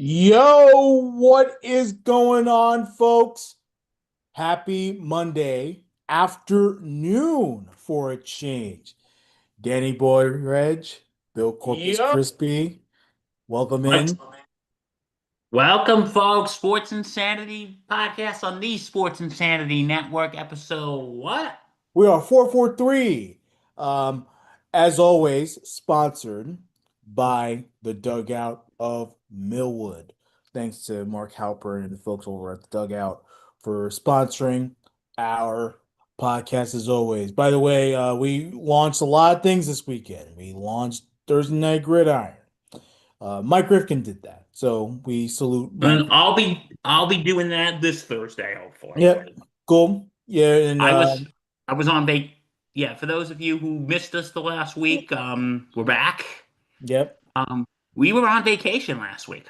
Yo, what is going on, folks? Happy Monday afternoon for a change. Danny Boy Reg, Bill Corpus Yep. Crispy, welcome What? in. Welcome, folks. Sports Insanity podcast on the Sports Insanity Network. Episode what? We are 443. Um, as always, sponsored by the Dugout of Millwood. Thanks to Mark Halper and the folks over at the Dugout for sponsoring our podcast as always. By the way, we launched a lot of things this weekend. We launched Thursday Night Gridiron. Mike Rifkin did that. So we salute Mike. And I'll be doing that this Thursday, hopefully. Yep, cool. Yeah, and I was I was on vac. Yeah, for those of you who missed us the last week, we're back. yep. We were on vacation last week.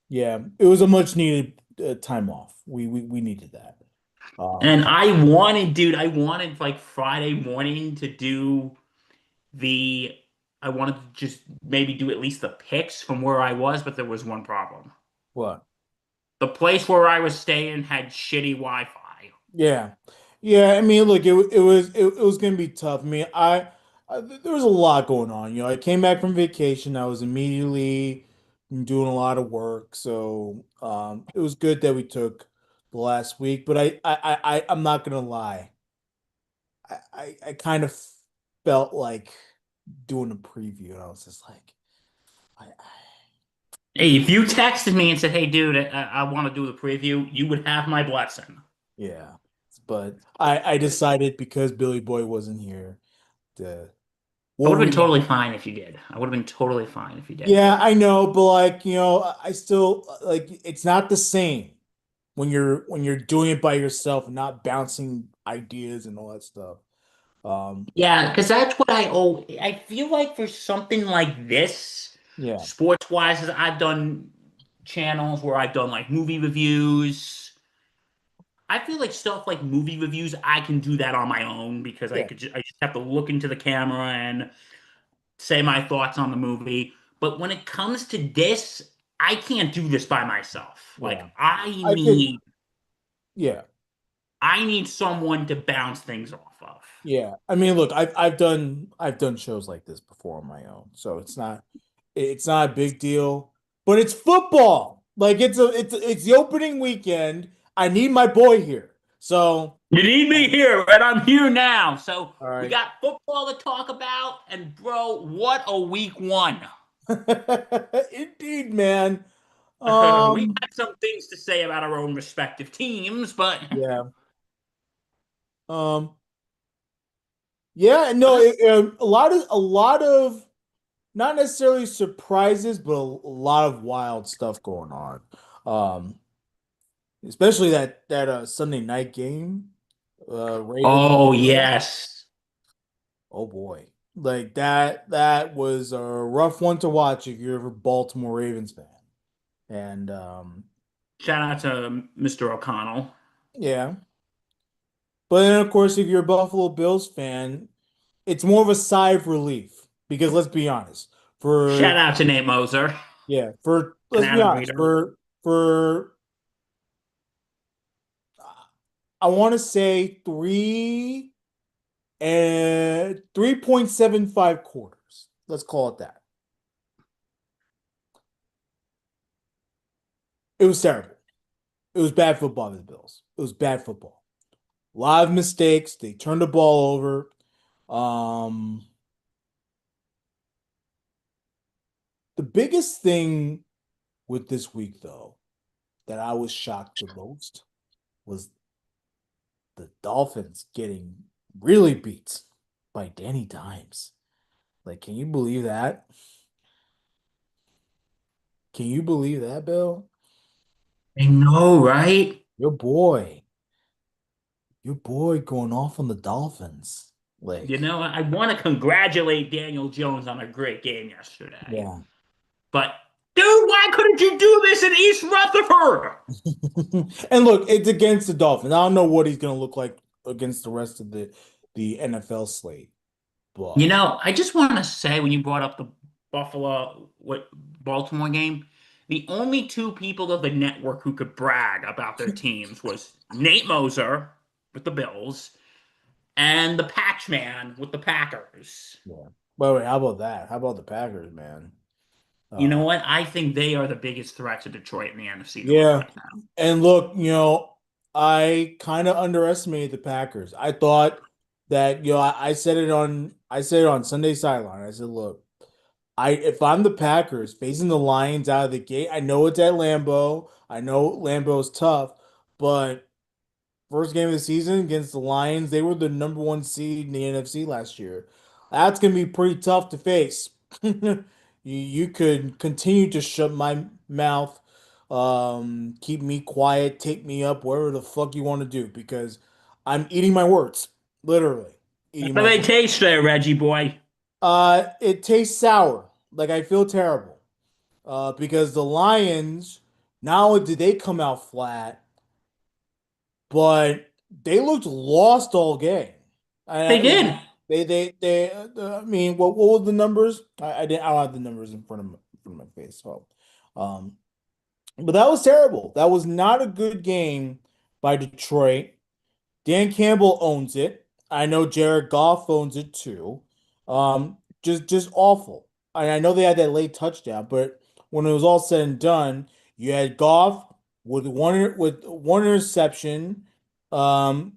Yeah, it was a much needed time off. We needed that. And I wanted like Friday morning to do the I wanted to just maybe do at least the picks from where I was, but there was one problem. What? The place where I was staying had shitty Wi-Fi. Yeah, yeah. I mean, look, it was gonna be tough. I mean, there was a lot going on. I came back from vacation. I was immediately doing a lot of work, so it was good that we took the last week. But I'm not gonna lie. I kind of felt like doing a preview, and I was just like, I Hey, if you texted me and said, "Hey, dude, I want to do the preview," you would have my blessing. Yeah, but I decided because Billy Boy wasn't here to I we'll would have been react. totally fine if you did. I would have been totally fine if you did. Yeah, I know, but like, I still like it's not the same when you're doing it by yourself and not bouncing ideas and all that stuff. Um, Yeah, because that's what I feel like for something like this, yeah, sports-wise, is I've done channels where I've done like movie reviews. I feel like stuff like movie reviews, I can do that on my own because yeah, I just have to look into the camera and say my thoughts on the movie. But when it comes to this, I can't do this by myself. Like yeah. I could, yeah. I need someone to bounce things off of. Yeah, I mean, look, I've done shows like this before on my own, so it's not a big deal. But it's football. Like it's the opening weekend. I need my boy here. So, You need me here, and I'm here now. So all we right. got football to talk about, and bro, what a week one. Indeed, man. We Um, got some things to say about our own respective teams, but yeah. Um, yeah. No, uh, a lot of not necessarily surprises, but a lot of wild stuff going on. Um, especially that Sunday night game, Ravens. oh yes. Oh boy, like that was a rough one to watch if you're a Baltimore Ravens fan. And Shout out to Mr. O'Connell. yeah, but then of course if you're a Buffalo Bills fan, it's more of a sigh of relief because Shout for out to Nate Moser, for an let's be avid honest, reader. for I want to say 3.75 quarters. Let's call it that. It was terrible. It was bad football for the Bills. It was bad football. A lot of mistakes. They turned the ball over. Um, the biggest thing with this week, though, that I was shocked the most was the Dolphins getting really beat by Danny Dimes. Like, can you believe that? Can you believe that, Bill? I know, right? Your boy, your boy going off on the Dolphins. You Like, know, I want to congratulate Daniel Jones on a great game yesterday. yeah. But, dude, why couldn't you do this in East Rutherford? And look, it's against the Dolphins. I don't know what he's going to look like against the rest of the NFL slate, You but know, I just want to say when you brought up the Buffalo what Baltimore game, The only two people of the network who could brag about their teams was Nate Moser with the Bills and the Patch Man with the Packers. Yeah. Wait, how about that? How about the Packers, man? You know Uh, what? I think they are the biggest threat to Detroit in the NFC North yeah. right now. And look, I kind of underestimated the Packers. I thought that, I said it on Sunday sideline. I said, look, if I'm the Packers facing the Lions out of the gate, I know it's at Lambeau. I know Lambeau's tough, but first game of the season against the Lions, they were the number one seed in the NFC last year. That's gonna be pretty tough to face. You could continue to shut my mouth, keep me quiet, take me up, wherever the fuck you want to do, because I'm eating my words, literally How eating do my they words. taste there, Reggie boy? It tastes sour. Like I feel terrible. Because the Lions, not only did they come out flat, but they looked lost all game. They Look, did. I mean, what were the numbers? I don't have the numbers in front of my face. So, um, but that was terrible. That was not a good game by Detroit. Dan Campbell owns it. I know Jared Goff owns it too. Just awful. I know they had that late touchdown, but when it was all said and done, you had Goff with one interception. Um,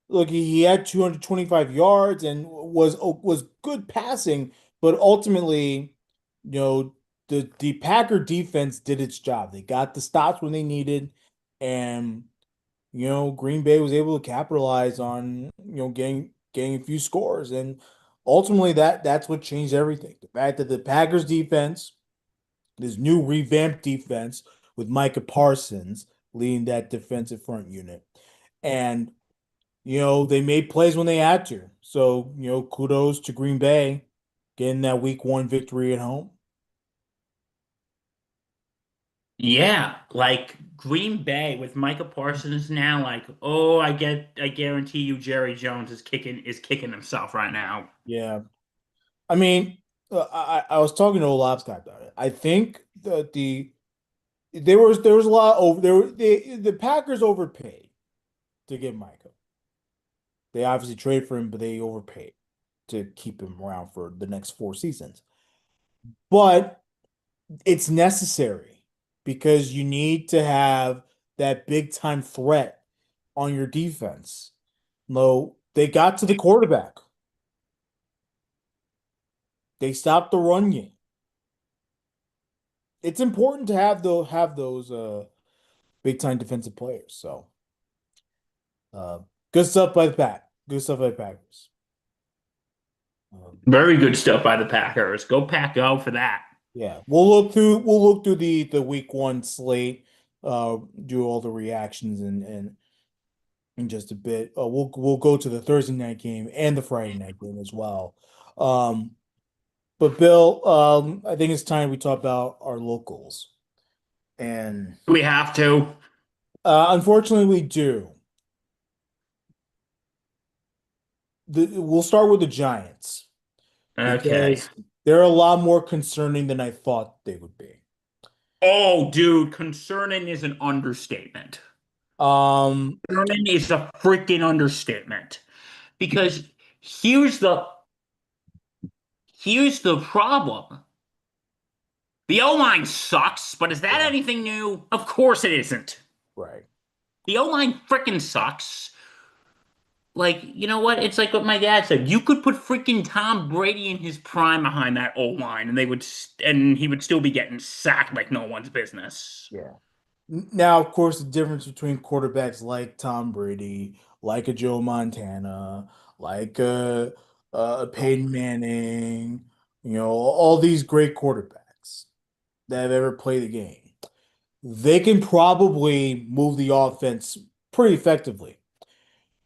Look, he had 225 yards and was good passing, but ultimately, you know, the Packer defense did its job. They got the stops when they needed, and Green Bay was able to capitalize on, getting a few scores. And ultimately that's what changed everything. The fact that the Packers defense, this new revamped defense with Micah Parsons leading that defensive front unit. And, they made plays when they had to. So, kudos to Green Bay getting that week one victory at home. Yeah, like Green Bay with Micah Parsons now, like, oh, I guarantee you Jerry Jones is kicking himself right now. Yeah. I mean, I was talking to Olapsky about it. I think that there was a lot over there. The Packers overpaid to get Micah. They obviously traded for him, but they overpaid to keep him around for the next four seasons. But it's necessary because you need to have that big time threat on your defense. No, they got to the quarterback. They stopped the run game. It's important to have those big time defensive players. So uh, good stuff by the Pack. Good stuff by the Packers. Um, Very good stuff by the Packers. Go Pack, go for that. yeah, we'll look through the week one slate, do all the reactions and in just a bit. We'll go to the Thursday night game and the Friday night game as well. Um, but Bill, I think it's time we talk about our locals. And We have to. unfortunately, we do. We'll start with the Giants Okay. because they're a lot more concerning than I thought they would be. Oh, dude, concerning is an understatement. Um, Concerning is a freaking understatement. Because here's the here's the problem. The O-line sucks, but is that yeah, anything new? Of course it isn't. right. The O-line freaking sucks. Like, you know what? It's like what my dad said. You could put freaking Tom Brady in his prime behind that O-line, and he would still be getting sacked like no one's business. Yeah. Now, of course, the difference between quarterbacks like Tom Brady, like a Joe Montana, like a Peyton Manning, all these great quarterbacks that have ever played the game, they can probably move the offense pretty effectively.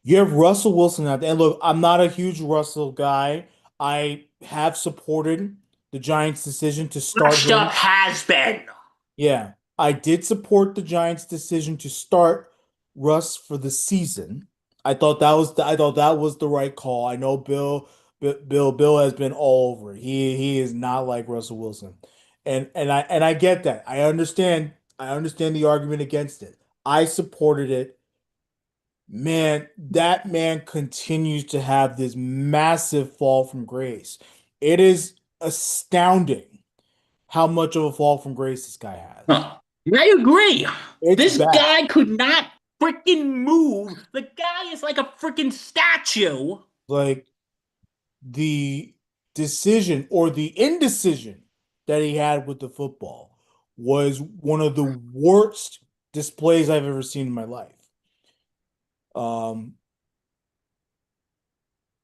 You have Russell Wilson out there. And look, I'm not a huge Russell guy. I have supported the Giants' decision to start Washed up him. has been. Yeah, I did support the Giants' decision to start Russ for the season. I thought that was the right call. I know Bill has been all over it. He is not like Russell Wilson, And I get that. I understand the argument against it. I supported it. Man, that man continues to have this massive fall from grace. It is astounding how much of a fall from grace this guy has. Huh. I agree. It's This bad. guy could not freaking move. The guy is like a freaking statue. Like the decision or the indecision that he had with the football was one of the worst displays I've ever seen in my life. Um,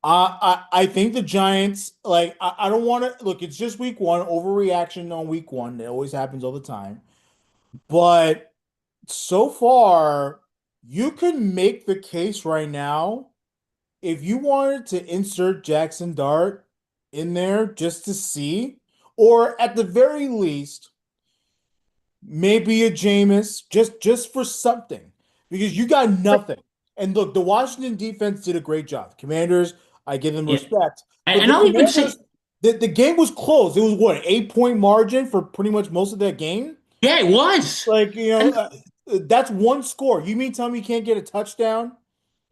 I think the Giants, like, I don't want to look, it's just week one, overreaction on week one. It always happens all the time. But so far, you could make the case right now if you wanted to insert Jackson Dart in there just to see, or at the very least, maybe a Jameis, just for something, because you got nothing. And look, the Washington defense did a great job. Commanders, I give them Yeah. respect, but And the I'll even say, Commanders, the game was close. It was what, an 8 point margin for pretty much most of that game. yeah, it was. Like, And that's one score. You mean tell me you can't get a touchdown?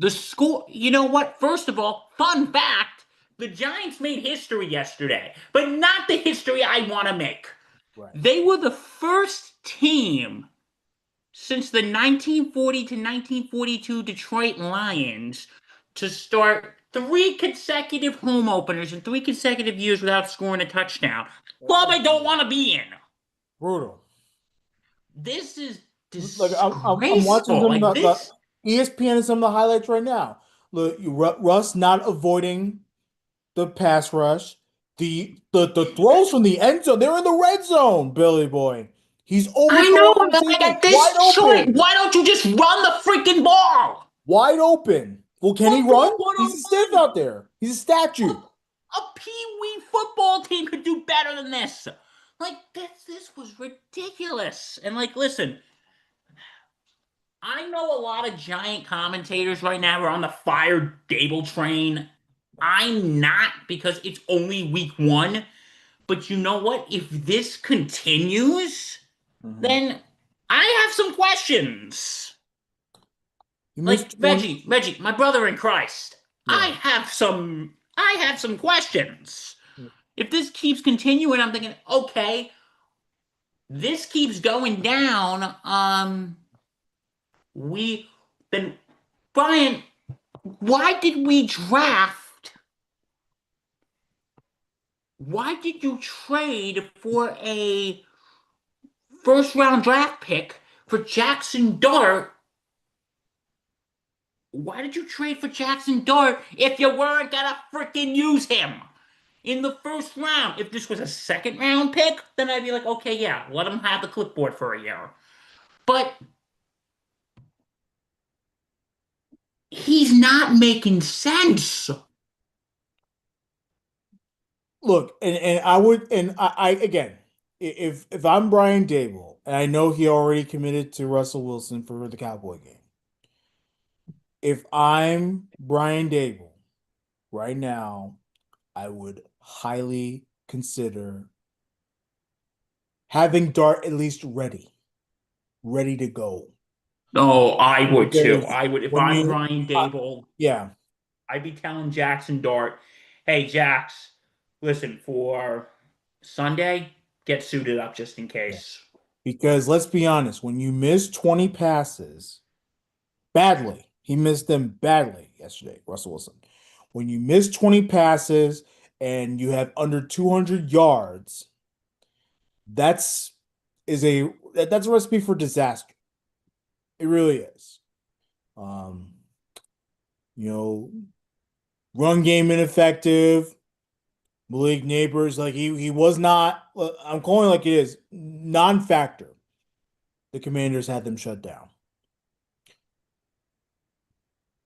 the score, you know what? First of all, fun fact, the Giants made history yesterday, but not the history I want to make. Right. They were the first team since the 1940 to 1942 Detroit Lions to start three consecutive home openers in three consecutive years without scoring a touchdown. Club I don't want to be in. Brutal. This is Like I'm watching disgraceful. some of Like this. the ESPN and some of the highlights right now. Look, Russ not avoiding the pass rush, the throws from the end zone. They're in the red zone, Billy Boy. He's I know, overthrowing but like safety, at this wide point, open, why don't you just run the freaking ball? wide open. Well, can he run? Football He's a stiff 101. out there. He's a statue. A pee-wee football team could do better than this. Like this was ridiculous. And like, listen, I know a lot of giant commentators right now are on the fire Dable train. I'm not because it's only week one. But you know what? If this continues, Mhm. then I have some questions. He Like missed 20. Reggie, my brother in Christ. Yeah. I have some questions. If this keeps continuing, I'm thinking, okay, this keeps going down. We then Brian, why did we draft? Why did you trade for a first round draft pick for Jackson Dart? Why did you trade for Jackson Dart if you weren't gonna freaking use him in the first round? If this was a second round pick, then I'd be like, okay, yeah, let him have the clipboard for a year. But he's not making sense. Look, and I would, and I again, if I'm Brian Dable, and I know he already committed to Russell Wilson for the Cowboy game. If I'm Brian Dable right now, I would highly consider having Dart at least ready to go. Oh, I would too. Because I would if when I'm you, Brian Dable, yeah, I'd be telling Jackson Dart, hey Jax, listen, for Sunday, get suited up just in yeah. case. Because let's be honest, when you miss 20 passes badly, he missed them badly yesterday, Russell Wilson. When you miss 20 passes and you have under 200 yards, that's that's a recipe for disaster. It really is. Um, you know, run game ineffective. Malik Neighbors, like he was not. I'm calling it like it is non-factor. The Commanders had them shut down.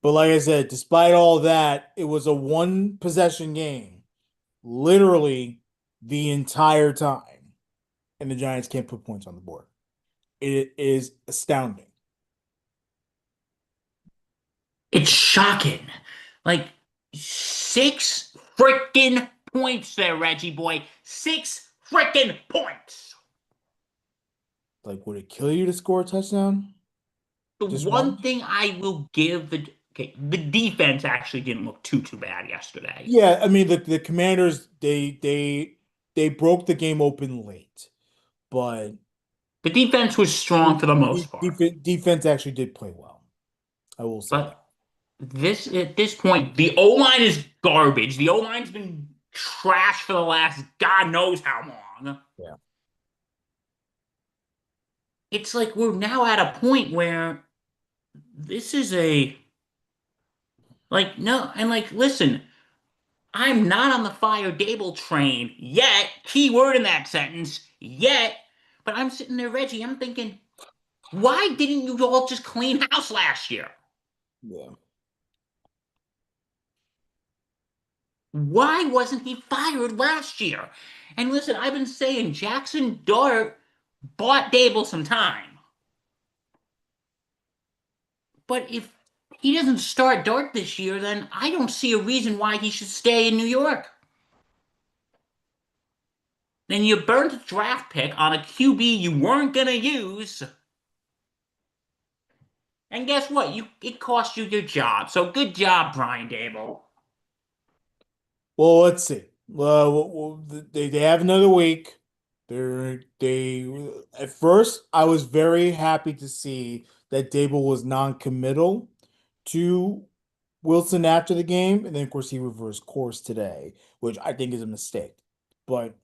But like I said, despite all that, it was a one possession game, literally the entire time, and the Giants can't put points on the board. It is astounding. It's shocking. Like 6 freaking points there, Reggie boy. 6 freaking points. Like, would it kill you to score a touchdown? The Just one one? thing I will give the defense actually didn't look too bad yesterday. Yeah, I mean the Commanders they broke the game open late, but The defense was strong for the most part. defense actually did play well. I will say that. But this at this point, the O line is garbage. The O line's been trash for the last God knows how long. Yeah. It's like we're now at a point where this is a like no and like listen, I'm not on the fire Dable train yet. Key word in that sentence, yet. But I'm sitting there, Reggie. I'm thinking, why didn't you all just clean house last year? Yeah. Why wasn't he fired last year? And listen, I've been saying Jackson Dart bought Dable some time. But if he doesn't start Dart this year, then I don't see a reason why he should stay in New York. Then you burnt a draft pick on a QB you weren't going to use. And guess what? It cost you your job. So good job, Brian Dable. Well, let's see. They have another week. They at first I was very happy to see that Dable was non-committal to Wilson after the game, and then of course he reversed course today, which I think is a mistake. But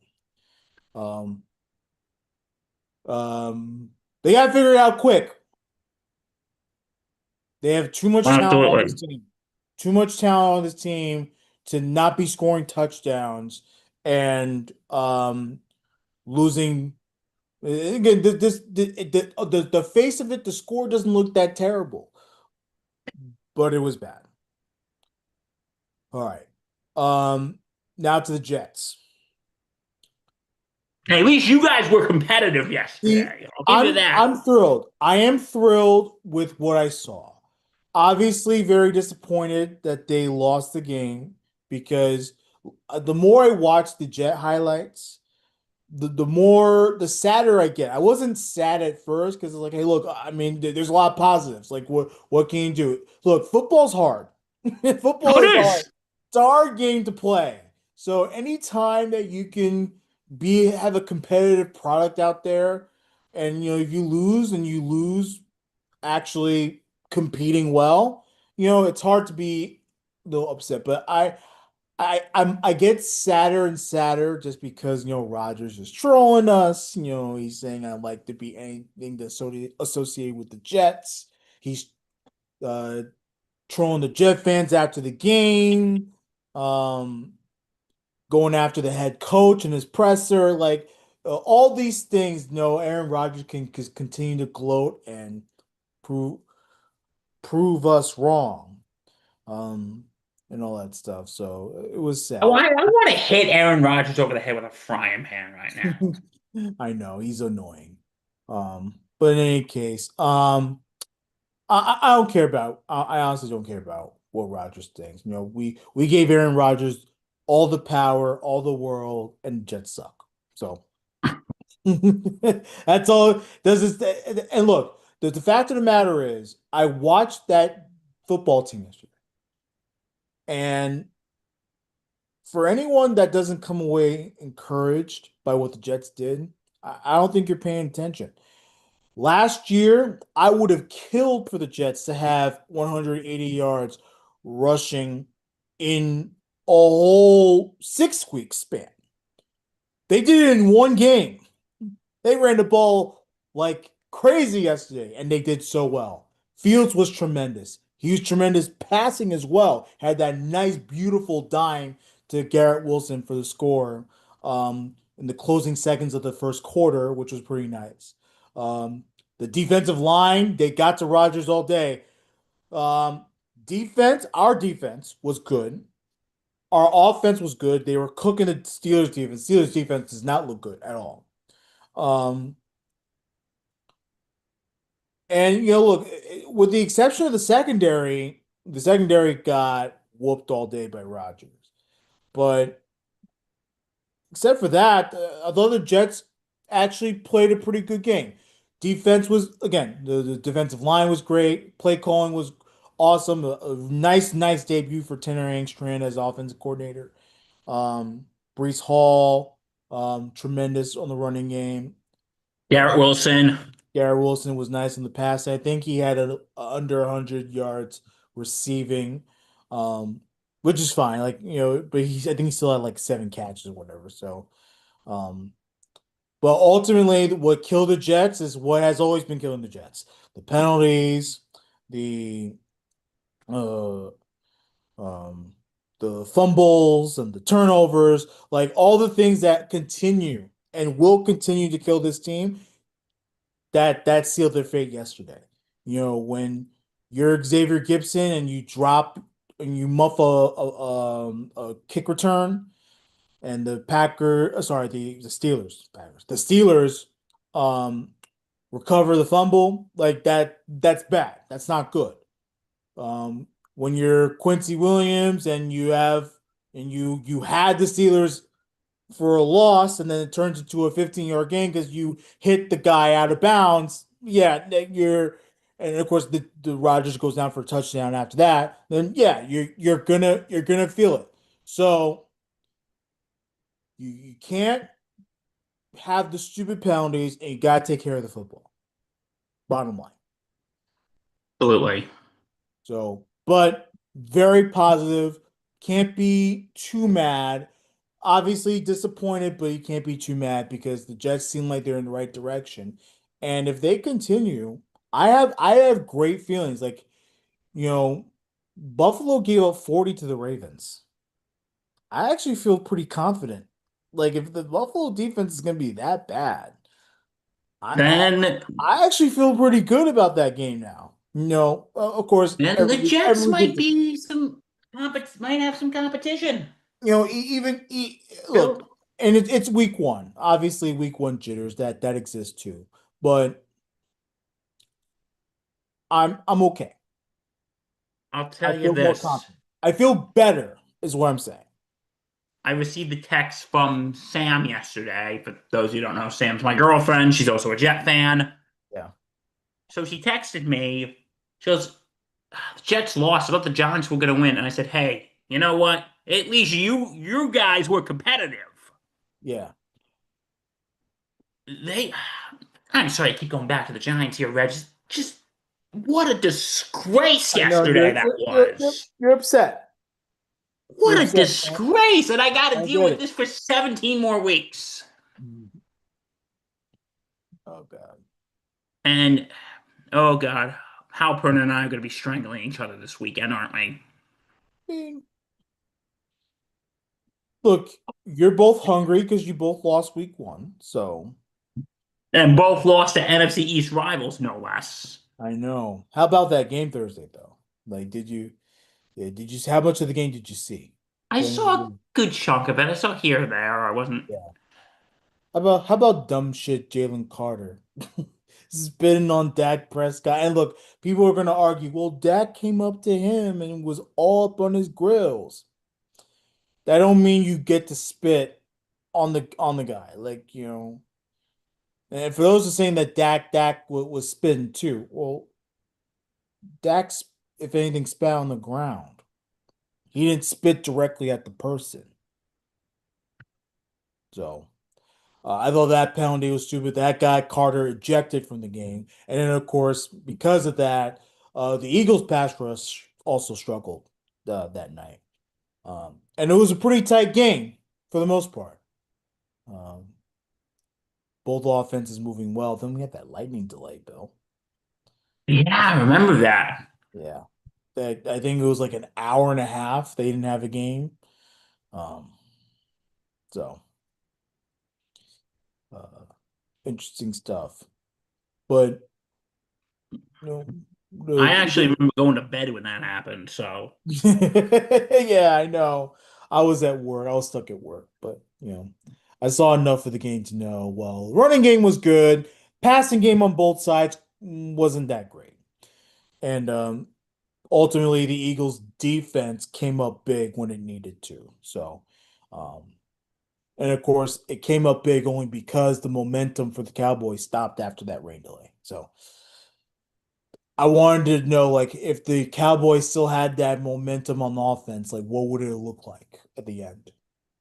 um um they got to figure it out quick. They have too much talent on this Absolutely. team. Too much talent on this team to not be scoring touchdowns and losing. Again, the face of it, the score doesn't look that terrible, but it was bad. All right. Now to the Jets. Hey, at least you guys were competitive See, yesterday. I'll give you that. I'm thrilled. I am thrilled with what I saw. Obviously, very disappointed that they lost the game because the more I watch the Jet highlights, the sadder I get. I wasn't sad at first because it's like, hey, look, I mean, there's a lot of positives. Like, what can you do? Look, football's hard. Oh, Football it is hard. is. It's a hard game to play. So anytime that you can have a competitive product out there, and if you lose and you lose actually competing well, it's hard to be a little upset. But I get sadder and sadder just because Rogers is trolling us. He's saying I like to be anything that's associated with the Jets. He's uh trolling the Jet fans after the game, um, going after the head coach and his presser. Like all these things, Aaron Rodgers can just continue to gloat and prove prove us wrong, um, and all that stuff. So it was Oh, sad. I want to hit Aaron Rodgers over the head with a frying pan right now. I know he's annoying. But in any case, I don't care about. I honestly don't care about what Rodgers thinks. We gave Aaron Rodgers all the power, all the world, and Jets suck. So that's all. Does this? And look, the fact of the matter is, I watched that football team yesterday, and for anyone that doesn't come away encouraged by what the Jets did, I don't think you're paying attention. Last year, I would have killed for the Jets to have 180 yards rushing in a whole 6 week span. They did it in one game. They ran the ball like crazy yesterday, and they did so well. Fields was tremendous. He was tremendous passing as well. Had that nice, beautiful dime to Garrett Wilson for the score in the closing seconds of the first quarter, which was pretty nice. Um, the defensive line, they got to Rodgers all day. Um, our defense was good. Our offense was good. They were cooking the Steelers defense. Steelers defense does not look good at all. Um, And look, with the exception of the secondary got whooped all day by Rodgers. But except for that, the other Jets actually played a pretty good game. Defense was again, the defensive line was great. Play calling was awesome. A nice debut for Tanner Angstrand as offensive coordinator. Brees Hall, tremendous on the running game. Garrett Wilson. Garrett Wilson was nice in the pass. I think he had under 100 yards receiving, um, which is fine. Like, but I think he still had like 7 catches or whatever. So, um, but ultimately, what killed the Jets is what has always been killing the Jets: the penalties, the uh, um, the fumbles, and the turnovers, like all the things that continue and will continue to kill this team. That sealed their fate yesterday. When you're Xavier Gibson and you drop and you muff a kick return and the Steelers um recover the fumble, like that's bad. That's not good. When you're Quincy Williams and you had the Steelers for a loss and then it turns into a 15-yard game because you hit the guy out of bounds. Yeah, and of course the Rodgers goes down for a touchdown after that, then yeah, you're gonna feel it. So you can't have the stupid penalties and you gotta take care of the football. Bottom line. Absolutely. So, but very positive. Can't be too mad. Obviously disappointed, but you can't be too mad because the Jets seem like they're in the right direction. And if they continue, I have great feelings. Like, you know, Buffalo gave up 40 to the Ravens. I actually feel pretty confident. Like if the Buffalo defense is gonna be that bad, I I, Then I actually feel pretty good about that game now. Of course, then the Jets might be some might have some competition. even look, Bill. and it's week one. Obviously, week one jitters that exists too. But I'm okay. I'll I tell you feel more this. confident. I feel better, is what I'm saying. I received a text from Sam yesterday. For those who don't know, Sam's my girlfriend. She's also a Jet fan. Yeah. So she texted me. She goes, "The Jets lost. I thought the Giants were going to win." And I said, "Hey, you know what? At least you guys were competitive. Yeah. They I'm sorry, I keep going back to the Giants here, Reg. Just what a disgrace I know yesterday that was. you're upset. You're What a upset, man. disgrace. And I got to I deal get with it. this for 17 more weeks. Mhm. Oh God. And oh God, Halpern and I are going to be strangling each other this weekend, aren't we? I mean, look, you're both hungry because you both lost week one. So And both lost to NFC East rivals, no less. I know. How about that game Thursday though? Like, how much of the game did you see? I When saw a good chunk of it. I saw here or there. I wasn't. Yeah. How about dumb shit Jalen Carter? Spitting on Dak Prescott. And look, people are gonna argue, well, Dak came up to him and was all up on his grills. That don't mean you get to spit on the guy. Like, and for those who are saying that Dak was spitting too, well, Dak's, if anything, spat on the ground. He didn't spit directly at the person. So I thought that penalty was stupid. That guy Carter ejected from the game, and then of course because of that, the Eagles pass rush also struggled that night. And it was a pretty tight game for the most part. Um, both offenses moving well. Then we had that lightning delay, Bill. Yeah, I remember that. Yeah, that I think it was like an hour and a half. They didn't have a game. Um, so uh, interesting stuff. But you know, I actually the remember going to bed when that happened. So Yeah, I know. I was at work. I was stuck at work, but I saw enough of the game to know, well, running game was good. Passing game on both sides wasn't that great. And ultimately the Eagles defense came up big when it needed to. So, um And of course, it came up big only because the momentum for the Cowboys stopped after that rain delay. So I wanted to know, like, if the Cowboys still had that momentum on the offense, like, what would it look like at the end?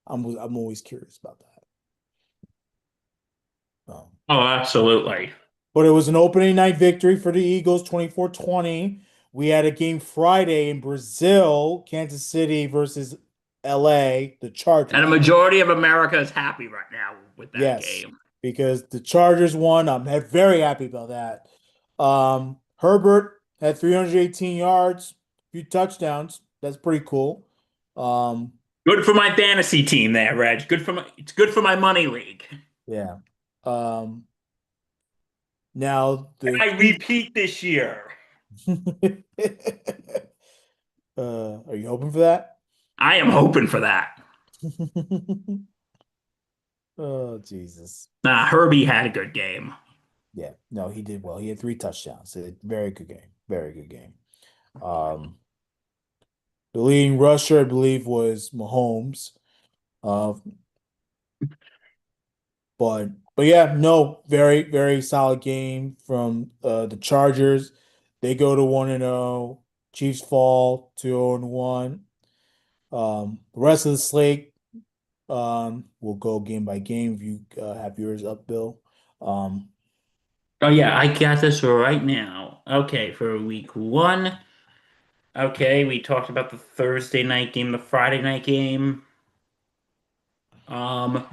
I'm always curious about that. Um, Oh, absolutely. but it was an opening night victory for the Eagles, 24-20. We had a game Friday in Brazil, Kansas City versus LA, the And a Chargers. majority of America is happy right now with that Yes, game. because the Chargers won. Very happy about that. Herbert had 318 yards, a few touchdowns. That's pretty cool. Um, Good for my fantasy team there, Reg. It's good for my money league. yeah. Um, now And the I Chiefs. repeat this year. Are you hoping for that? I am hoping for that. Oh, Jesus. Nah, Herbie had a good game. Yeah, no, he did well. He had three touchdowns. Very good game. Very good game. Um, the leading rusher, I believe, was Mahomes. Uh, but yeah, no, very solid game from the Chargers. They go to 1-0. Chiefs fall to 0-1. The rest of the slate, we'll go game by game if you have yours up, Bill. Um, Oh yeah, I got this right now. Okay, for week one. Okay, we talked about the Thursday night game, the Friday night game. Um,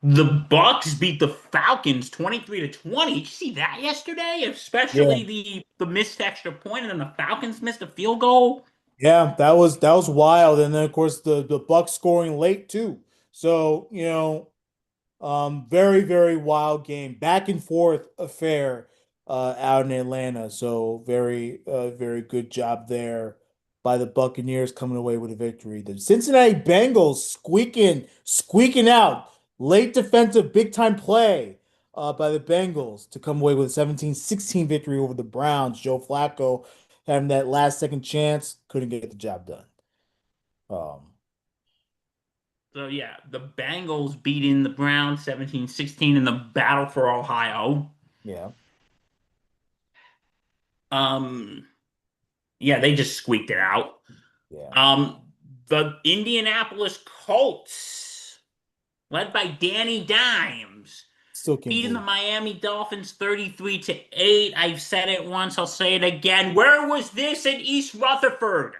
the Bucks beat the Falcons 23 to 20. Did you see that yesterday? yeah, Especially the missed extra point, and then the Falcons missed a field goal. yeah, that was wild. And then of course the Bucks scoring late too. So, very wild game, back and forth affair out in Atlanta. So very good job there by the Buccaneers coming away with a victory. The Cincinnati Bengals squeaking out late defensive big time play by the Bengals to come away with a 17-16 victory over the Browns. Joe Flacco having that last second chance, couldn't get the job done. Um, So yeah, the Bengals beating the Browns 17-16 in the battle for Ohio. yeah, Um, yeah, they just squeaked it out. yeah, Um, the Indianapolis Colts, led by Danny Dimes, still can't beating the believe Miami Dolphins 33 to 8. I've said it once, I'll say it again. Where was this in East Rutherford?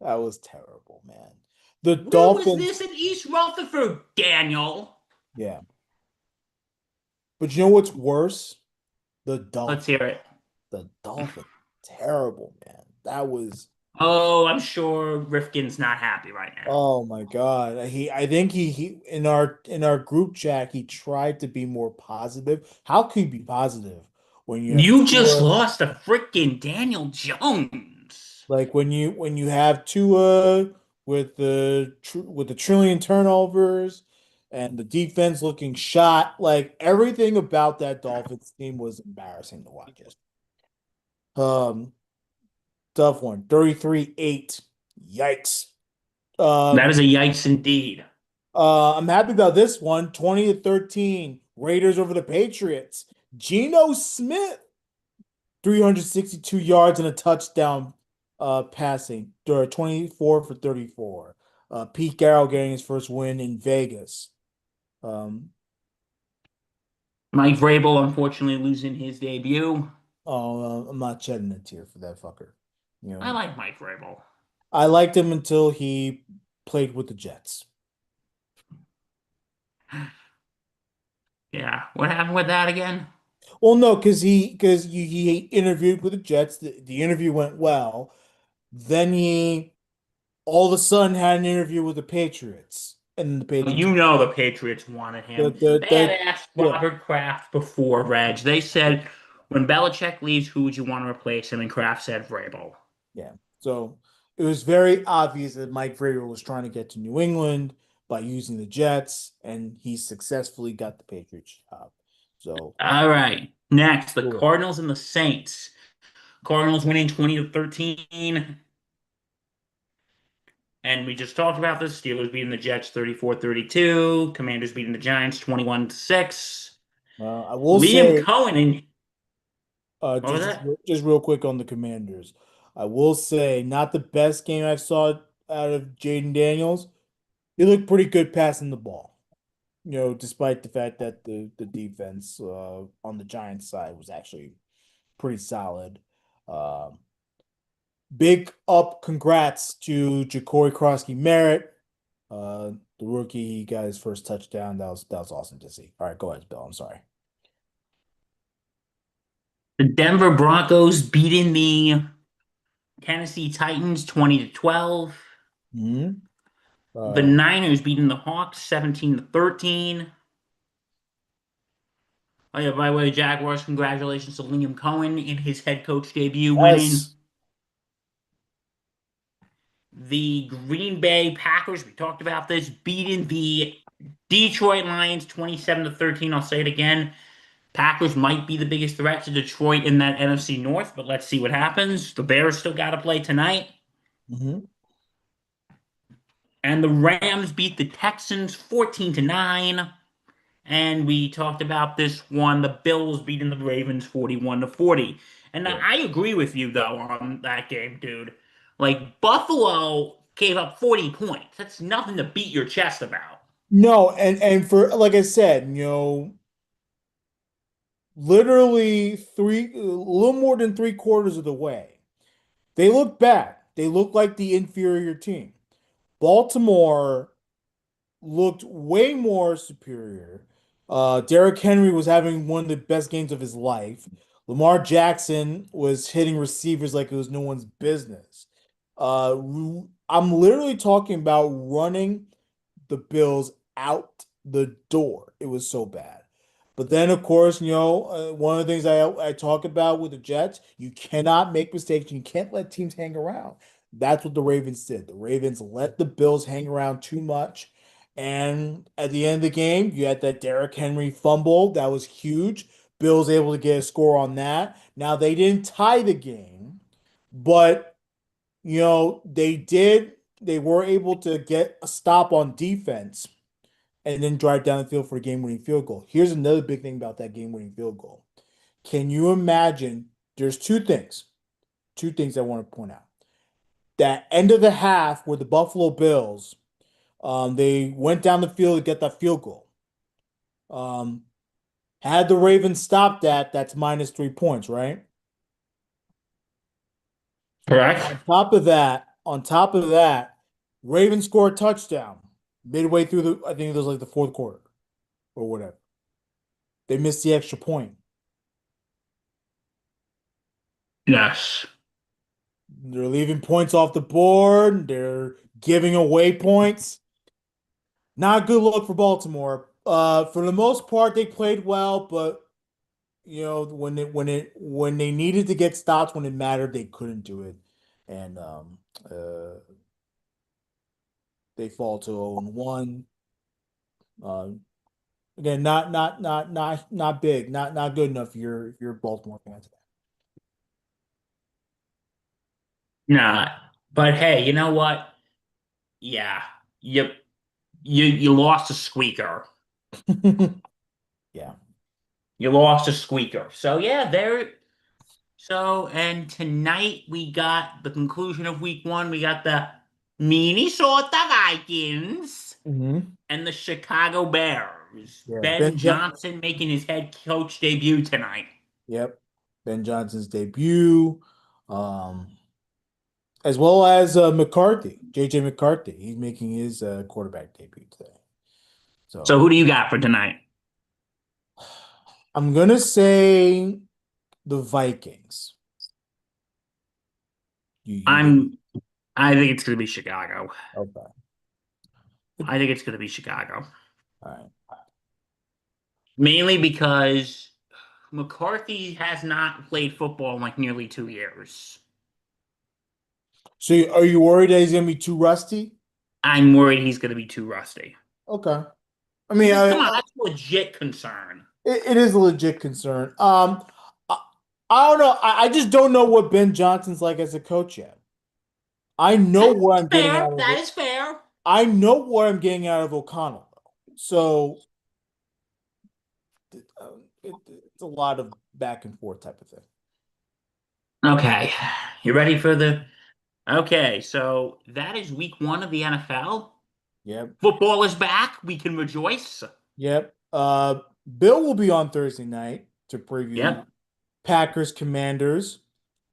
that was terrible, man. The Where was Dolphins, this in East Rutherford, Daniel? yeah. But you know what's worse? The Let's Dolphins. hear it. The Dolphins. Terrible, man. That was, Oh, I'm sure Rifkin's not happy right now. oh my God. I think he in our group chat, he tried to be more positive. How can you be positive when you have You just Tua, lost to freaking Daniel Jones. like when you have Tua with the trillion turnovers and the defense looking shot, like everything about that Dolphins team was embarrassing to watch. Um, tough one. 33-8. Yikes. That Um, is a yikes indeed. I'm happy about this one. 20-13. Raiders over the Patriots. Geno Smith, 362 yards and a touchdown passing. 24 for 34. Pete Carroll getting his first win in Vegas. Um, Mike Vrabel unfortunately losing his debut. I'm not shedding a tear for that fucker. You I know, like Mike Vrabel. I liked him until he played with the Jets. Yeah, what happened with that again? Well, no, because he interviewed with the Jets. The interview went well. Then he all of a sudden had an interview with the Patriots, and the Patriots. You know the Patriots wanted The him. the They had the asked yeah Robert Kraft before, Reg. They said, when Belichick leaves, who would you want to replace him? And Kraft said Vrabel. yeah. So it was very obvious that Mike Vrabel was trying to get to New England by using the Jets, and he successfully got the Patriots job. So All right. Next, the cool. Cardinals and the Saints. Cardinals winning 20 to 13. And we just talked about this. Steelers beating the Jets 34-32. Commanders beating the Giants 21-6. I will Liam say, Cohen and what was just that? just real quick on the Commanders. I will say, not the best game I saw out of Jaden Daniels. He looked pretty good passing the ball. Despite the fact that the defense on the Giants side was actually pretty solid. Um, Big up, congrats to Ja'Cory Krosky Merritt, the rookie. He got his first touchdown. That was awesome to see. All right, go ahead, Bill. I'm sorry. The Denver Broncos beating the Tennessee Titans 20-12. Hmm. The Uh, Niners beating the Hawks 17-13. Oh yeah, by the way, Jaguars, congratulations to Liam Cohen in his head coach debut winning. yes. The Green Bay Packers, we talked about this, beating the Detroit Lions 27-13. I'll say it again. Packers might be the biggest threat to Detroit in that NFC North, but let's see what happens. The Bears still got to play tonight. Hmm. And the Rams beat the Texans 14-9. And we talked about this one, the Bills beating the Ravens 41-40. And Yeah. I agree with you though on that game, dude. Like Buffalo gave up 40 points. That's nothing to beat your chest about. No, and for like I said, literally a little more than three-quarters of the way, they look bad. They look like the inferior team. Baltimore looked way more superior. Derrick Henry was having one of the best games of his life. Lamar Jackson was hitting receivers like it was no one's business. Uh, I'm literally talking about running the Bills out the door. It was so bad. But then, of course, one of the things I talk about with the Jets, you cannot make mistakes. You can't let teams hang around. That's what the Ravens did. The Ravens let the Bills hang around too much. And at the end of the game, you had that Derrick Henry fumble. That was huge. Bills able to get a score on that. Now, they didn't tie the game, but they were able to get a stop on defense and then drive down the field for a game-winning field goal. Here's another big thing about that game-winning field goal. Can you imagine? There's two things I want to point out. That end of the half where the Buffalo Bills, they went down the field to get that field goal. Um, had the Ravens stopped that, that's minus 3 points, right? Correct? On top of that, Ravens score a touchdown midway through I think it was like the fourth quarter or whatever. They missed the extra point. Yes. They're leaving points off the board. They're giving away points. Not a good look for Baltimore. For the most part, they played well, but when they needed to get stops when it mattered, they couldn't do it, and they fall to 0-1. Uh, Again, not big, not good enough. If you're Baltimore fans. Nah. But hey, you know what? Yeah. You you lost a squeaker. Yeah. You lost a squeaker. So yeah, there. So and tonight we got the conclusion of week one. We got the Minnesota Vikings Hmm. and the Chicago Bears. Yeah. Ben Johnson making his head coach debut tonight. Yep. Ben Johnson's debut, um, as well as McCarthy, JJ McCarthy. He's making his quarterback debut today. So So who do you got for tonight? I'm gonna say the Vikings. You get I'm. I think it's going to be Chicago. okay. I think it's going to be Chicago. All right. Mainly because McCarthy has not played football in like nearly 2 years. So are you worried that he's gonna be too rusty? I'm worried he's going to be too rusty. Okay. I mean, Because come on, that's a legit concern. it is a legit concern. I, I don't know. I just don't know what Ben Johnson's like as a coach yet. I know what I'm getting Fair. out of That it. is fair. I know what I'm getting out of O'Connell, though. So it's a lot of back and forth type of thing. Okay. You ready for the Okay, so that is week one of the NFL. Yep. Football is back. We can rejoice. Yep. Bill will be on Thursday night to preview Yep. Packers Commanders.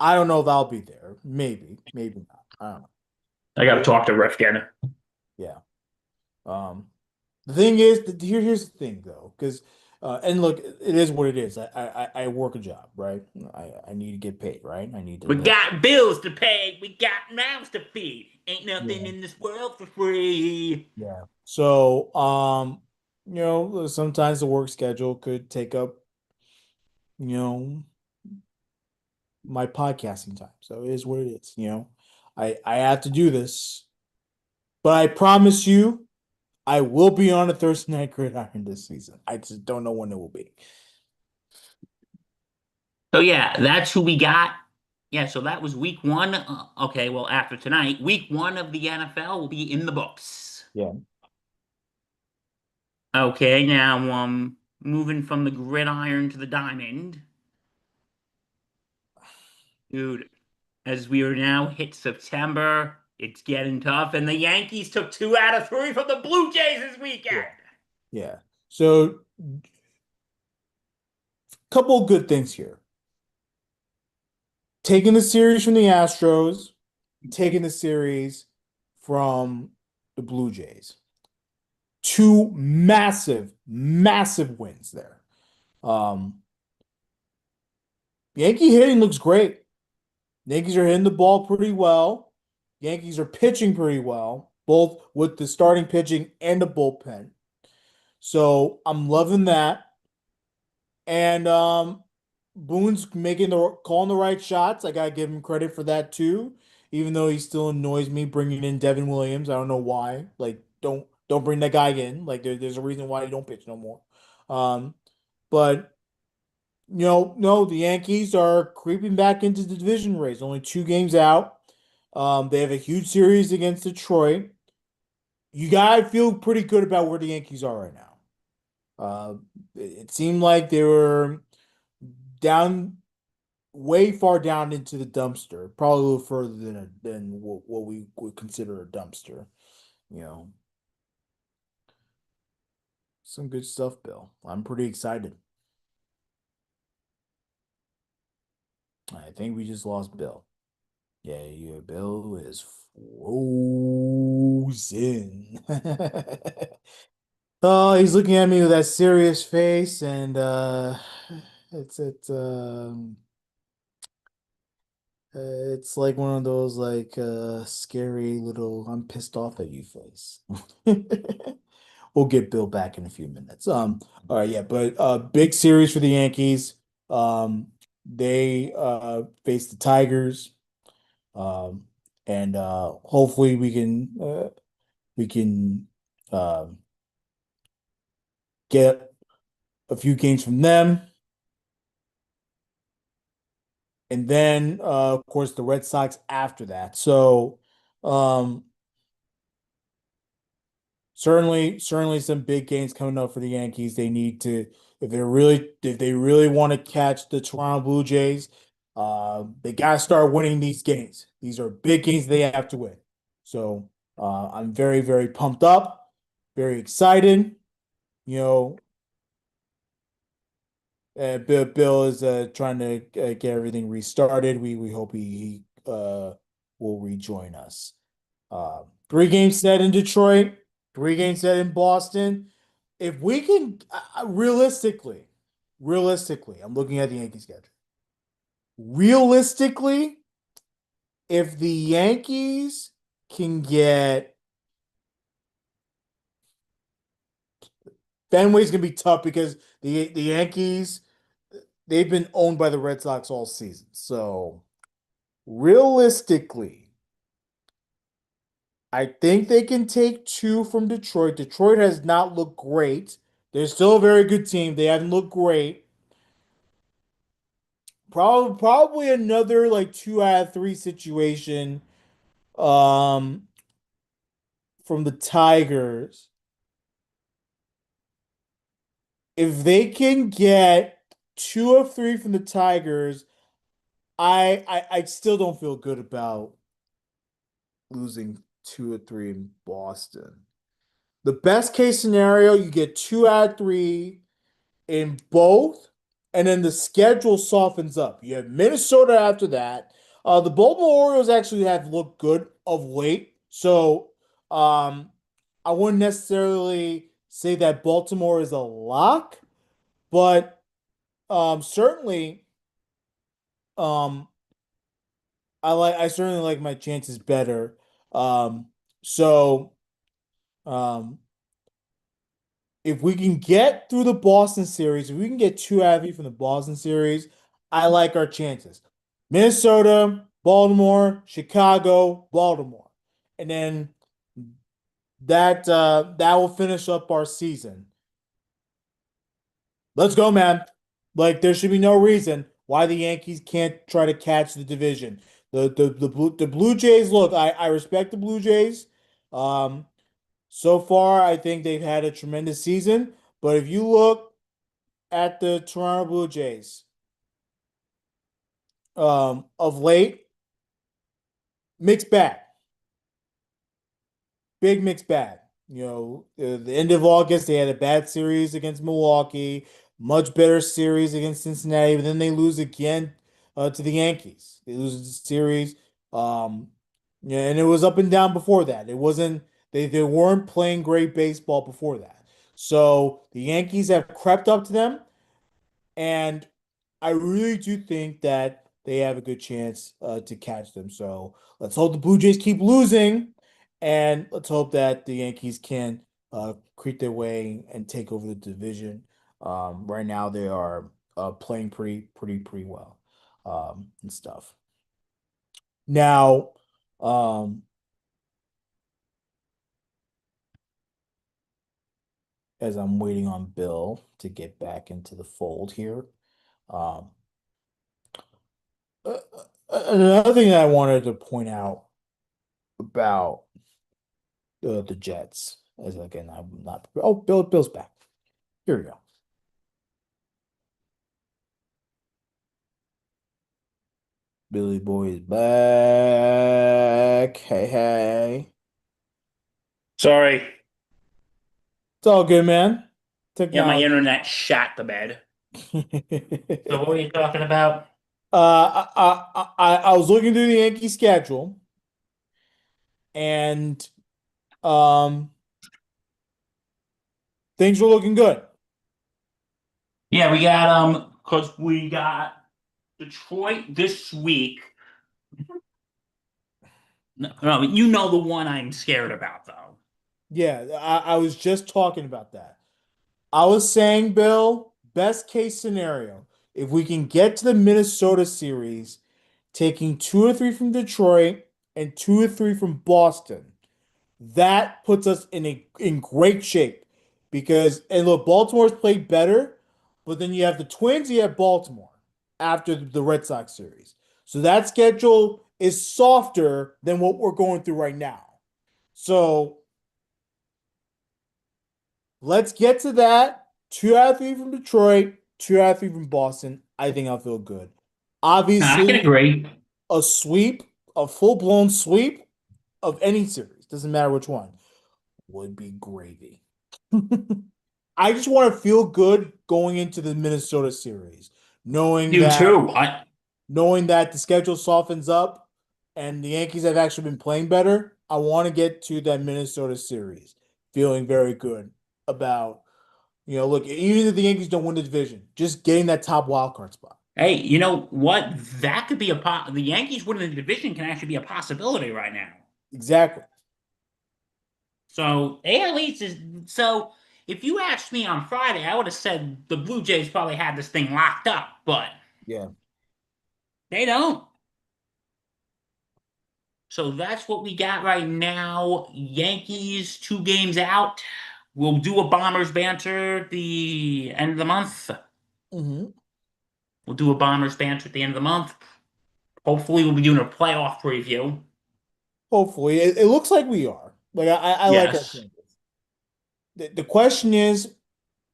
I don't know if I'll be there. Maybe, maybe not. I don't know. I got to talk to Riff again. Yeah. Um, the thing is, here's the thing though, because and look, it is what it is. I work a job, right? I need to get paid, right? I need to We live. got bills to pay. We got mouths to feed. Ain't nothing Yeah. in this world for free. Yeah. So, sometimes the work schedule could take up, you know, my podcasting time. So it is what it is. I have to do this, but I promise you, I will be on a Thursday night gridiron this season. I just don't know when it will be. So yeah, that's who we got. Yeah, so that was week one. Okay, well after tonight, week one of the NFL will be in the books. Yeah. Okay, now moving from the gridiron to the diamond. Dude, as we are now hit September, it's getting tough, and the Yankees took 2 out of 3 from the Blue Jays this Yeah. weekend. Yeah. So, couple of good things here. Taking the series from the Astros, taking the series from the Blue Jays. Two massive, massive wins there. Um, Yankee hitting looks great. Yankees are hitting the ball pretty well. Yankees are pitching pretty well, both with the starting pitching and the bullpen. So I'm loving that. And Boone's calling the right shots. I gotta give him credit for that too. Even though he still annoys me bringing in Devin Williams. I don't know why. Like, don't bring that guy in. Like, there's a reason why he don't pitch no more. Um, but no, the Yankees are creeping back into the division race. Only 2 games out. They have a huge series against Detroit. You gotta feel pretty good about where the Yankees are right now. Uh, it seemed like they were down way far down into the dumpster, probably a little further than what we would consider a dumpster. You know, some good stuff, Bill. I'm pretty excited. I think we just lost Bill. Yeah, your Bill is frozen. Oh, he's looking at me with that serious face, and it's it's like one of those like scary little I'm pissed off at you face. We'll get Bill back in a few minutes. All right, yeah, but big series for the Yankees. They face the Tigers. Um, and hopefully we can um get a few games from them. And then of course the Red Sox after that. So um certainly some big games coming up for the Yankees. They need to if they really want to catch the Toronto Blue Jays, they gotta start winning these games. These are big games they have to win. So I'm very, very pumped up, very excited. You know, Bill is trying to get everything restarted. We hope he will rejoin us. 3 games set in Detroit, 3 games set in Boston. If we can realistically, I'm looking at the Yankee schedule. Realistically, if the Yankees can get Fenway's gonna be tough because the Yankees they've been owned by the Red Sox all season. So realistically, I think they can take 2 from Detroit. Detroit has not looked great. They're still a very good team. They haven't looked great. Probably another like 2 out of 3 situation. um, from the Tigers. If they can get two of three from the Tigers, I still don't feel good about losing two or three in Boston. The best case scenario, you get two out of three in both, and then the schedule softens up. You have Minnesota after that. The Baltimore Orioles actually have looked good of late, so um, I wouldn't necessarily say that Baltimore is a lock, but certainly, um, I certainly like my chances better. Um, so um, if we can get through the Boston series, if we can get two out of three from the Boston series, I like our chances. Minnesota, Baltimore, Chicago, Baltimore, and then that will finish up our season. Let's go, man. Like there should be no reason why the Yankees can't try to catch the division. The Blue Jays, look, I respect the Blue Jays. Um, so far I think they've had a tremendous season, but if you look at the Toronto Blue Jays, of late, mixed bag. Big mixed bag. The end of August, they had a bad series against Milwaukee, much better series against Cincinnati, but then they lose again to the Yankees. They lose the series. Um, yeah, and it was up and down before that. It wasn't they weren't playing great baseball before that. So the Yankees have crept up to them, and I really do think that they have a good chance to catch them. So let's hope the Blue Jays keep losing, and let's hope that the Yankees can creep their way and take over the division. Right now, they are playing pretty well and stuff. Now, um, as I'm waiting on Bill to get back into the fold here, um, another thing that I wanted to point out about the Jets. As again, I'm not. Oh, Bill's back. Here we go. Billy Boy is back. Hey, hey. Sorry. It's all good, man. Yeah, my Technology. internet shot the bed. So what were you talking about? I was looking through the Yankee schedule, and um, things were looking good. Yeah, we got because we got Detroit this week. No, no, you know the one I'm scared about though. Yeah, I was just talking about that. I was saying, Bill, best case scenario, if we can get to the Minnesota series, taking two or three from Detroit and two or three from Boston, that puts us in great shape. Because and look, Baltimore's played better, but then you have the Twins, you have Baltimore after the Red Sox series. So that schedule is softer than what we're going through right now. So let's get to that. Two out of three from Detroit, two out of three from Boston. I think I'll feel good. I can Obviously, agree. a sweep, a full-blown sweep of any series, doesn't matter which one, would be gravy. I just want to feel good going into the Minnesota series, knowing You that too. knowing that the schedule softens up and the Yankees have actually been playing better. I want to get to that Minnesota series feeling very good about look, even if the Yankees don't win the division, just getting that top wild card spot. Hey, you know what? That could be the Yankees winning the division can actually be a possibility right now. Exactly. So AL East is so. If you asked me on Friday, I would have said the Blue Jays probably had this thing locked up, but Yeah. they don't. So that's what we got right now. Yankees 2 games out. We'll do a Bombers banter at the end of the month. Hmm. We'll do a Bombers banter at the end of the month. Hopefully, we'll be doing a playoff preview. Hopefully, it looks like we are. Like I like our Yes. chances. The question is,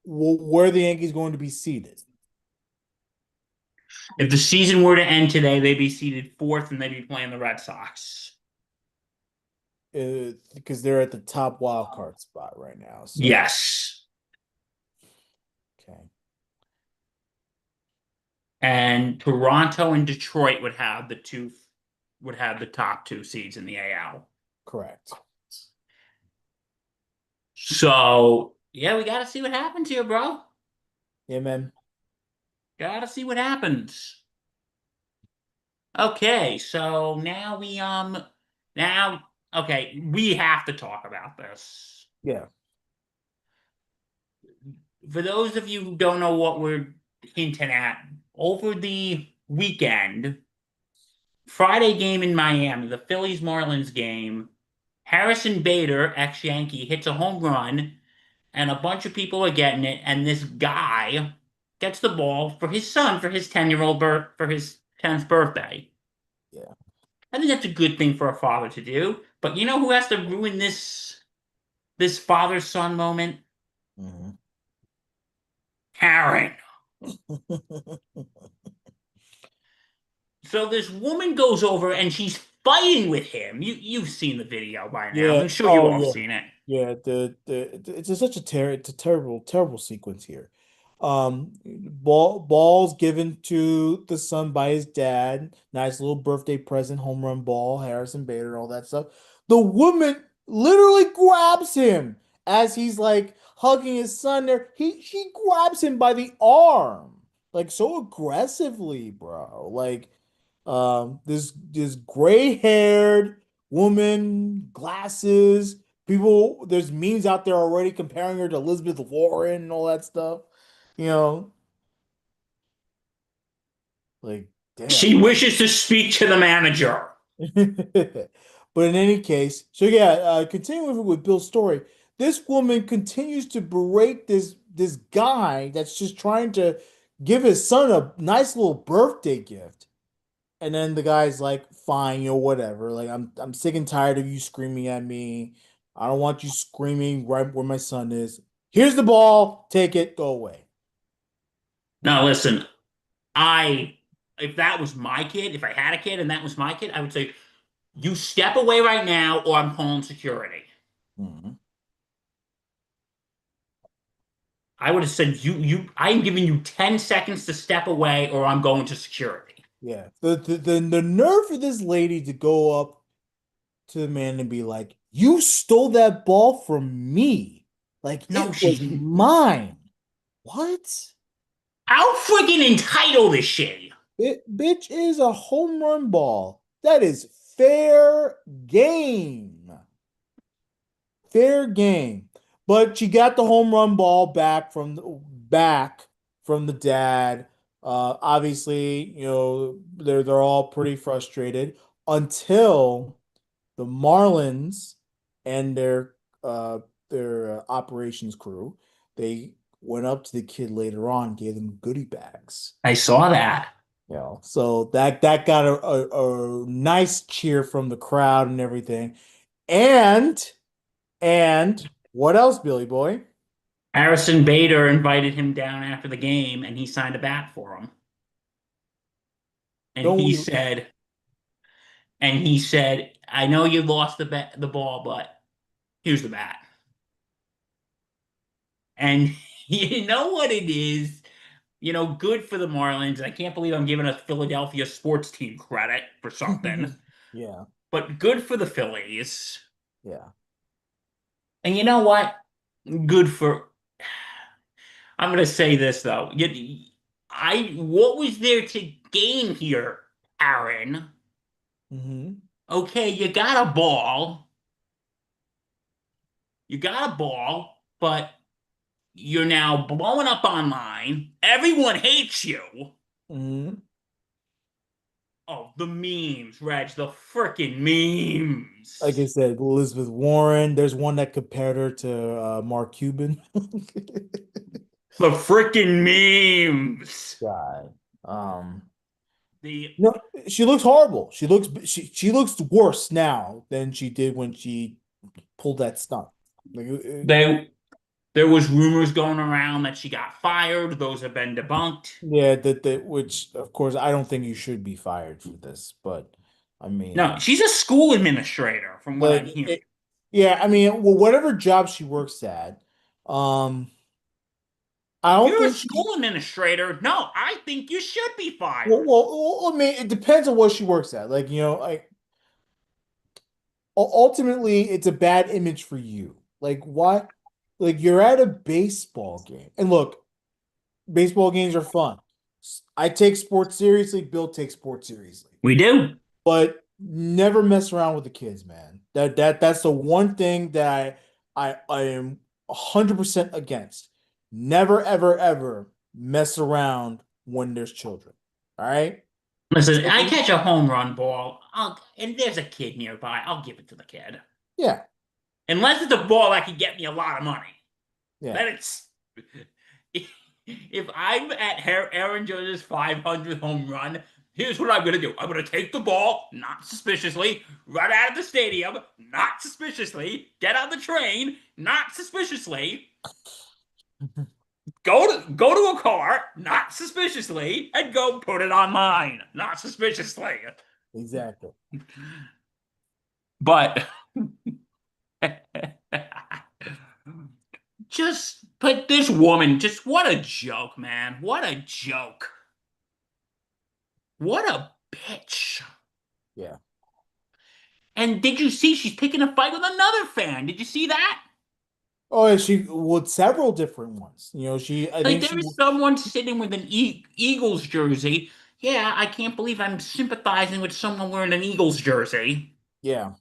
where are the Yankees going to be seated? If the season were to end today, they'd be seated fourth and they'd be playing the Red Sox. Because they're at the top wild card spot right now. So, Yes. okay, And Toronto and Detroit would have the top two seeds in the AL. correct. So yeah, we gotta see what happens here, bro. Yeah, man. Gotta see what happens. Okay, so now okay, we have to talk about this. Yeah. For those of you who don't know what we're hinting at, over the weekend, Friday game in Miami, the Phillies Marlins game, Harrison Bader, ex-Yankee, hits a home run, and a bunch of people are getting it, and this guy gets the ball for his son for his 10-year-old birth for his 10th birthday. Yeah. I think that's a good thing for a father to do. But you know who has to ruin this father-son moment? Hmm. Karen. So this woman goes over and she's fighting with him. You've seen the video by now. Yeah. I'm sure you Oh, all yeah. seen it. Yeah. It's such a it's a terrible sequence here. Balls given to the son by his dad. Nice little birthday present, home run ball, Harrison Bader, and all that stuff. The woman literally grabs him as he's like hugging his son there. She grabs him by the arm, like so aggressively, bro. Like, this gray-haired woman, glasses. People, there's memes out there already comparing her to Elizabeth Warren and all that stuff. You know, like, damn. She wishes to speak to the manager. But in any case, so yeah, continuing with Bill's story, this woman continues to berate this guy that's just trying to give his son a nice little birthday gift. And then the guy's like, fine, whatever. Like, I'm sick and tired of you screaming at me. I don't want you screaming right where my son is. Here's the ball, take it, go away. Now listen, I if that was my kid, if I had a kid and that was my kid, I would say, you step away right now or I'm calling security. Mhm. I would have said, I'm giving you 10 seconds to step away or I'm going to security. Yeah. The nerve for this lady to go up to the man and be like, you stole that ball from me. Like No, it was she mine. What? how freaking entitled is she? It bitch is a home run ball. That is fair game. Fair game. But she got the home run ball back from the dad. Obviously, they're all pretty frustrated until the Marlins and their operations crew, they went up to the kid later on, gave them goodie bags. I saw that. So that got a nice cheer from the crowd and everything. And and what else, Billy Boy? Harrison Bader invited him down after the game and he signed a bat for him. And Don't he we? said, I know you lost the ball, but here's the bat. And you know what it is? Good for the Marlins. I can't believe I'm giving a Philadelphia sports team credit for something, Yeah, but good for the Phillies. yeah. And you know what? Good for. I'm gonna say this though. What was there to gain here, Aaron? Hmm. Okay, you got a ball, but you're now blowing up online. Everyone hates you. Hmm. Oh, the memes, Reg, the freaking memes. Like I said, Elizabeth Warren. There's one that compared her to Mark Cuban. The freaking memes. God. Um, The No, she looks horrible. She looks worse now than she did when she pulled that stunt. Like, they there was rumors going around that she got fired. Those have been debunked. yeah, that which of course I don't think you should be fired for this, but I No, mean, she's a school administrator, from what like I'm hearing. yeah, I mean, well, whatever job she works at, um, I If don't you're a think she. school administrator, no, I think you should be fired. I mean, it depends on what she works at. Like, like ultimately, it's a bad image for you. Like, why? Like, you're at a baseball game, and look, baseball games are fun. I take sports seriously. Bill takes sports seriously, We do. but never mess around with the kids, man. That's the one thing that I am 100% against. Never, ever, ever mess around when there's children. All right? Listen, I Children, catch a home run ball, and there's a kid nearby, I'll give it to the kid. yeah, Unless it's a ball that can get me a lot of money. yeah. Then it's if I'm at Aaron Judge's 500 home run, here's what I'm gonna do. I'm gonna take the ball, not suspiciously, run out of the stadium, not suspiciously, get on the train, not suspiciously, go to a car, not suspiciously, and go put it online, not suspiciously. Exactly. But but this woman, just what a joke, man. What a joke. What a bitch. Yeah. And did you see she's picking a fight with another fan? Did you see that? Oh, yeah, she with several different ones. I Like think there she, was someone sitting with an Eagles jersey. Yeah, I can't believe I'm sympathizing with someone wearing an Eagles jersey. yeah,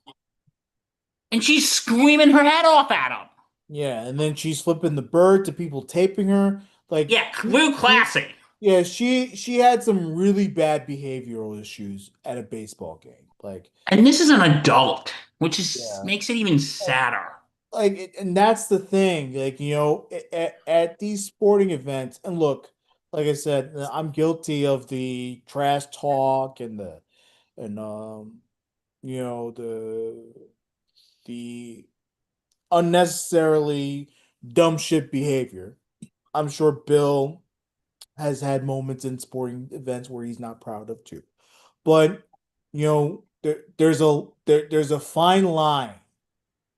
And she's screaming her head off at him. yeah, and then she's flipping the bird to people taping her. Like, Yeah, real classy. yeah, she had some really bad behavioral issues at a baseball game. Like, And this is an adult, which is yeah, makes it even sadder. and that's the thing. Like, at these sporting events, and look, like I said, I'm guilty of the trash talk and the unnecessarily dumb shit behavior. I'm sure Bill has had moments in sporting events where he's not proud of too. But there's a fine line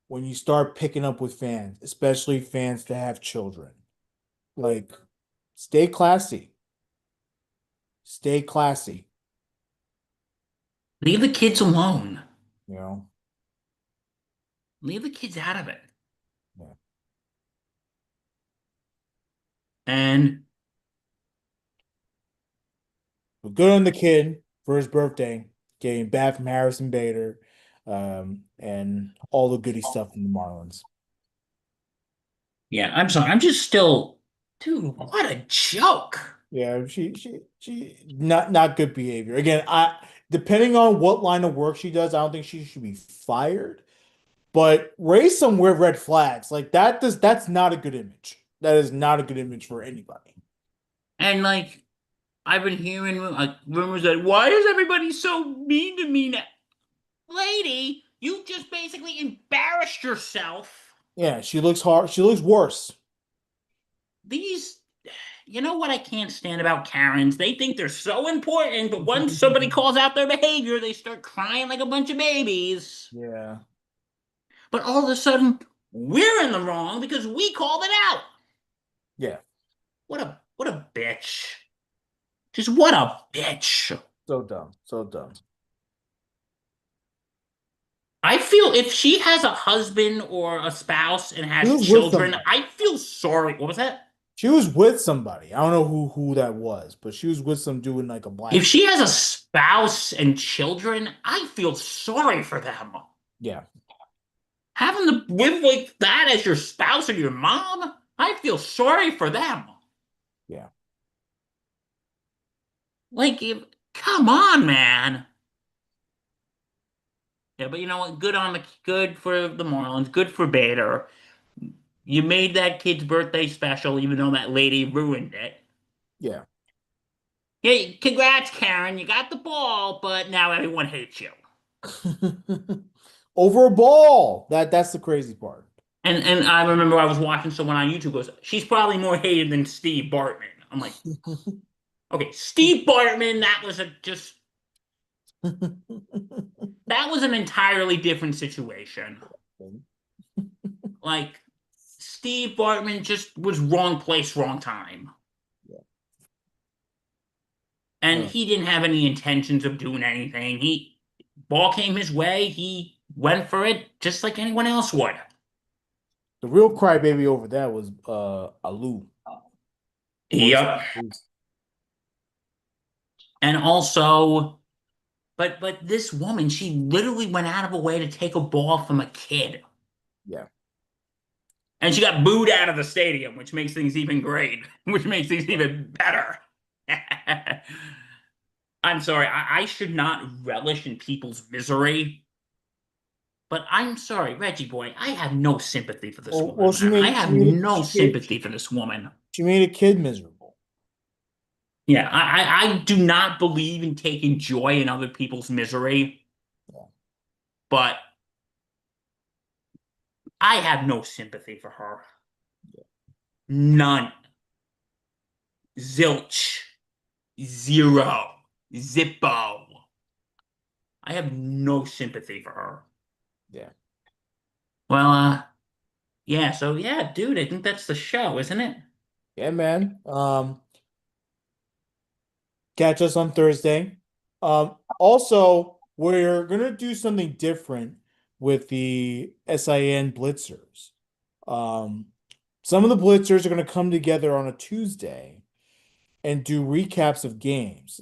when you start picking up with fans, especially fans that have children. Like, stay classy. Stay classy, Leave the kids alone. you know. Leave the kids out of it. Yeah. And But good on the kid for his birthday, getting back from Harrison Bader, and all the goody stuff from the Marlins. yeah, I'm sorry. I'm just still, dude, what a joke. Yeah, she not good behavior. Again, I depending on what line of work she does, I don't think she should be fired. But raise some weird red flags. Like that's not a good image. That is not a good image for anybody. And like, I've been hearing rumors that why is everybody so mean to me now? Lady, you just basically embarrassed yourself. Yeah, she looks hard. She looks worse. These, you know what I can't stand about Karens? They think they're so important, but once somebody calls out their behavior, they start crying like a bunch of babies. Yeah, But all of a sudden, we're in the wrong because we called it out. yeah. What a bitch. Just what a bitch. So dumb. So dumb. I feel if she has a husband or a spouse and She has was with children, somebody. I feel sorry. What was that? She was with somebody. I don't know who that was, but she was with some dude in like a black If suit. she has a spouse and children, I feel sorry for them. Yeah, Having to live like that as your spouse or your mom, I feel sorry for them. yeah, Like, come on, man. Yeah, but you know what? Good for the Marlins. Good for Bader. You made that kid's birthday special, even though that lady ruined it. yeah. Yeah, congrats, Karen. You got the ball, but now everyone hates you. Over a ball. That's the crazy part. And I remember I was watching someone on YouTube goes, she's probably more hated than Steve Bartman. I'm like, okay, Steve Bartman, that was an entirely different situation. Like Steve Bartman just was wrong place, wrong time. Yeah. And Uh, he didn't have any intentions of doing anything. He ball came his way, he went for it just like anyone else would. the real crybaby over that was Alou. Royce Yep. Alou. And also, but this woman, she literally went out of her way to take a ball from a kid. Yeah. And she got booed out of the stadium, which makes things even great, which makes things even better. I'm sorry, I should not relish in people's misery, but I'm sorry, Reggie boy, I have no sympathy for this Well, woman, man. I have no sympathy for this woman. she made a kid miserable. Yeah, I do not believe in taking joy in other people's misery, Yeah. but I have no sympathy for her. None. Zilch. Zero. Zippo. I have no sympathy for her. Yeah. Well, yeah, so yeah, dude, I think that's the show, isn't it? Yeah, man. Catch us on Thursday. Also, we're gonna do something different with the SIN Blitzers. Um, some of the Blitzers are gonna come together on a Tuesday and do recaps of games.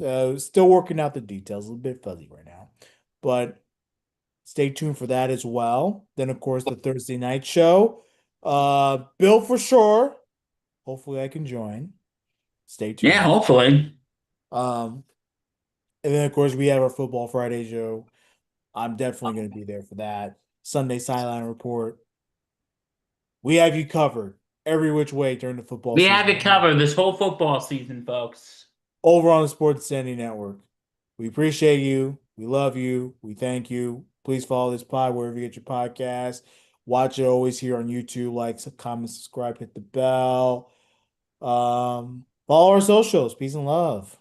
Still working out the details, a little bit fuzzy right now, but stay tuned for that as well. Then, of course, the Thursday night show. Bill for sure. Hopefully, I can join. Stay Yeah, tuned. hopefully. Um, and then, of course, we have our Football Friday show. I'm definitely going to be there for that. Sunday Sideline Report. We have you covered every which way during the football We have it season covered this whole football season, folks. over on the Sports Standing Network. We appreciate you. We love you. We thank you. Please follow this pod wherever you get your podcast. Watch it always here on YouTube. Like, comment, subscribe, hit the bell. Follow our socials. Peace and love.